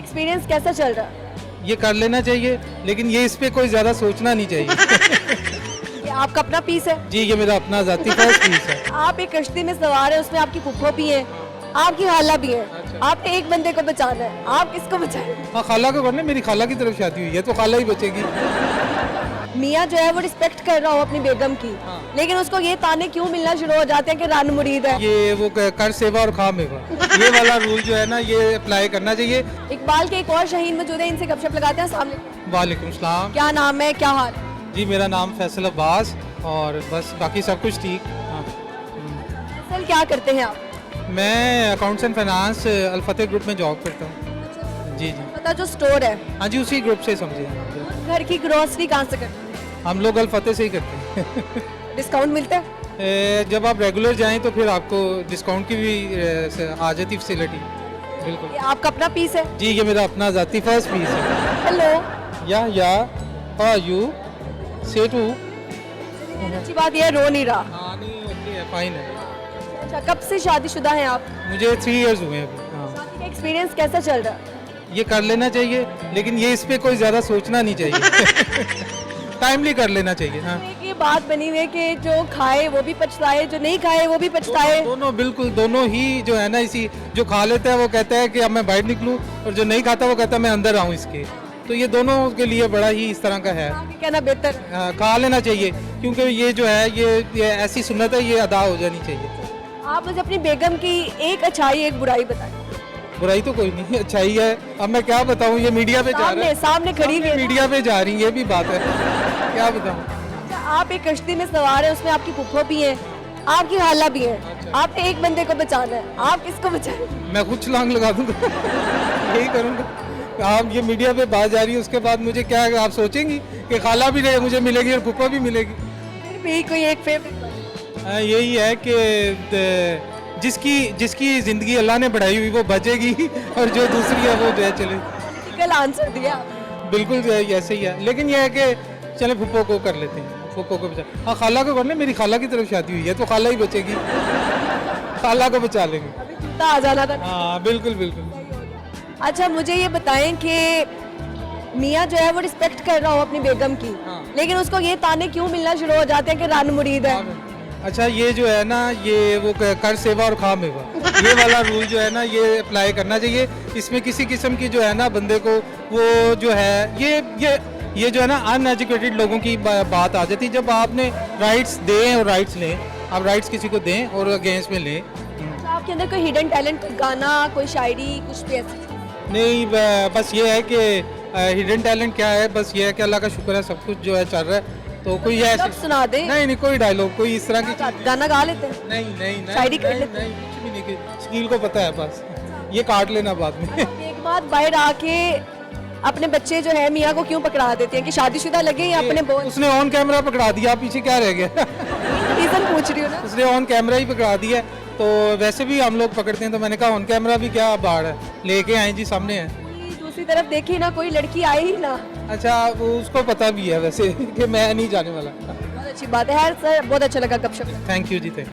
Experience कैसा चल रहा है? ये कर लेना चाहिए, लेकिन ये इस पे कोई ज़्यादा सोचना नहीं चाहिए। ये आपका अपना पीस है? जी, ये मेरा अपना ज़ाती फर्स्ट पीस है। आप एक कश्ती में सवार है, उसमें आपकी फुफ्फो भी है, आपकी खाला भी है। आपने एक बंदे को बचाना है, आप किसको बचाएंगे? हाँ, खाला को करना, मेरी खाला की तरफ शादी हुई है तो खाला ही बचेगी। मियाँ जो है वो रिस्पेक्ट कर रहा हो अपनी बेगम की, लेकिन उसको ये ताने क्यों मिलना शुरू हो जाते हैं कि रन मुरीद है? ये वो कर सेवा और खा मेवा, ये वाला रूल जो है ना, ये अप्लाई करना चाहिए। इकबाल के एक और शहीन मौजूद है, इनसे गपशप लगाते हैं। सामने वालेकुम सलाम। क्या नाम है, क्या हाल? जी, मेरा नाम फैसल अब्बास और बस बाकी सब कुछ ठीक। हाँ। असल क्या करते हैं आप? मैं अकाउंट्स एंड फाइनेंस अल-फतेह ग्रुप में जॉब करता हूँ। जी जी। पता जो स्टोर है, हाँ जी, उसी ग्रुप से समझिए। घर की ग्रोसरी कहाँ से करते हम लोग अल-फतेह से ही करते हैं। हैं? डिस्काउंट मिलता है? जब आप रेगुलर जाएं तो फिर आपको डिस्काउंट की भी आ जाती फैसिलिटी। बिल्कुल। ये आपका अपना पीस है? जी, ये मेरा अपना ज़ाती फर्स्ट पीस है। हेलो, या हाउ आर यू से टू। अच्छी बात यह है रो नहीं रहा। हाँ नहीं, ओके है, फाइन है। अच्छा, कब से शादीशुदा हैं आप? मुझे 3 इयर्स हुए हैं अभी। हाँ, शादी का एक्सपीरियंस कैसा चल रहा है? ये कर लेना चाहिए, लेकिन ये इस पे कोई ज़्यादा सोचना नहीं चाहिए। टाइमली कर लेना चाहिए। हाँ, एक ये बात बनी हुई है कि जो खाए वो भी पछताए, जो नहीं खाए वो भी पछताए। दोनों बिल्कुल, दोनों ही जो है ना, इसी जो खा लेता है वो कहता है कि अब मैं बाहर निकलूं, और जो नहीं खाता वो कहता है मैं अंदर आऊं इसके। तो ये दोनों के लिए बड़ा ही इस तरह का है। आगे कहना बेहतर है। खा लेना चाहिए, क्योंकि ये जो है ये ऐसी सुन्नत है, ये अदा हो जानी चाहिए। आप मुझे अपनी बेगम की एक अच्छाई एक बुराई बताएं। बुराई तो कोई नहीं, अच्छाई है। अब मैं क्या बताऊं, ये मीडिया पे जा रहा सामने है, सामने खड़ी हुई है ना। मीडिया पे जा रही है, ये भी बात है। क्या बताऊं। अच्छा, आप एक कश्ती में सवार है, उसमें आपकी फुफ्फो भी है, आपकी खाला भी है। आपने एक बंदे को बचाना है, आप किसको बचाएंगे? मैं खुद छलांग लगा दूंगा। यही करूंगा। आप ये मीडिया पे बात जा रही है, उसके बाद मुझे क्या आप सोचेंगी कि खाला भी रहे मुझे मिलेगी और फुप्पा भी मिलेगी। फिर भी कोई एक फेवरेट यही है कि जिसकी ज़िंदगी अल्लाह ने बढ़ाई हुई वो बचेगी, और जो दूसरी है वो जो है चले। पॉलिटिकल आंसर दिया आपने। बिल्कुल जो है ऐसे ही है, लेकिन यह है कि चले फुप्पो को कर लेते हैं, फुप्पो को बचा। हाँ, खाला को करना, मेरी खाला की तरफ शादी हुई है तो खाला ही बचेगी। खाला को बचा लेंगे। अभी जूता आ जाना था। हाँ, बिल्कुल बिल्कुल। अच्छा, मुझे ये बताएं कि मियाँ जो है वो रिस्पेक्ट कर रहा हो अपनी बेगम की, लेकिन उसको ये ताने क्यों मिलना शुरू हो जाते हैं कि रन मुरीद है? अच्छा, ये जो है ना, ये वो कर सेवा और खा मेवा, ये वाला रूल जो है ना, ये अप्लाई करना चाहिए। इसमें किसी किस्म की जो है ना बंदे को वो जो है ये जो है ना अनएजुकेटेड लोगों की बात आ जाती है। जब आपने राइट्स दें और राइट्स लें, आप राइट्स किसी को दें और अगेंस्ट में लें। अच्छा, आपके अंदर कोई हिडन टैलेंट, कोई गाना, कोई शायरी, कुछ भी ऐसी चीज़? नहीं, बस ये है कि हिडन टैलेंट क्या है, बस ये है कि अल्लाह का शुक्र है, सब कुछ जो है चल रहा है। तो कोई ऐसे सब सुना दे। नहीं, कोई डायलॉग, कोई इस तरह की गाना गा लेते हैं? नहीं, शायरी कर लेते हैं? नहीं, कुछ भी नहीं, स्कील को पता है बस, ये काट लेना बाद में। एक बात बाहर आके अपने बच्चे जो है मियाँ को क्यों पकड़ा देते हैं कि शादीशुदा लगे या अपने बोल? उसने ऑन कैमरा पकड़ा दिया, पीछे क्या रह गया। रीजन पूछ रही हूँ ना। उसने ऑन कैमरा ही पकड़ा दिया, तो वैसे भी हम लोग पकड़ते हैं, तो मैंने कहा ऑन कैमरा भी क्या बाढ़ है, लेके आए जी, सामने है। दूसरी तरफ देखी ना, कोई लड़की आई ही ना। अच्छा, वो उसको पता भी है वैसे कि मैं नहीं जाने वाला। बहुत अच्छी बात है। सर बहुत अच्छा लगा गपशप। Thank you ji, thank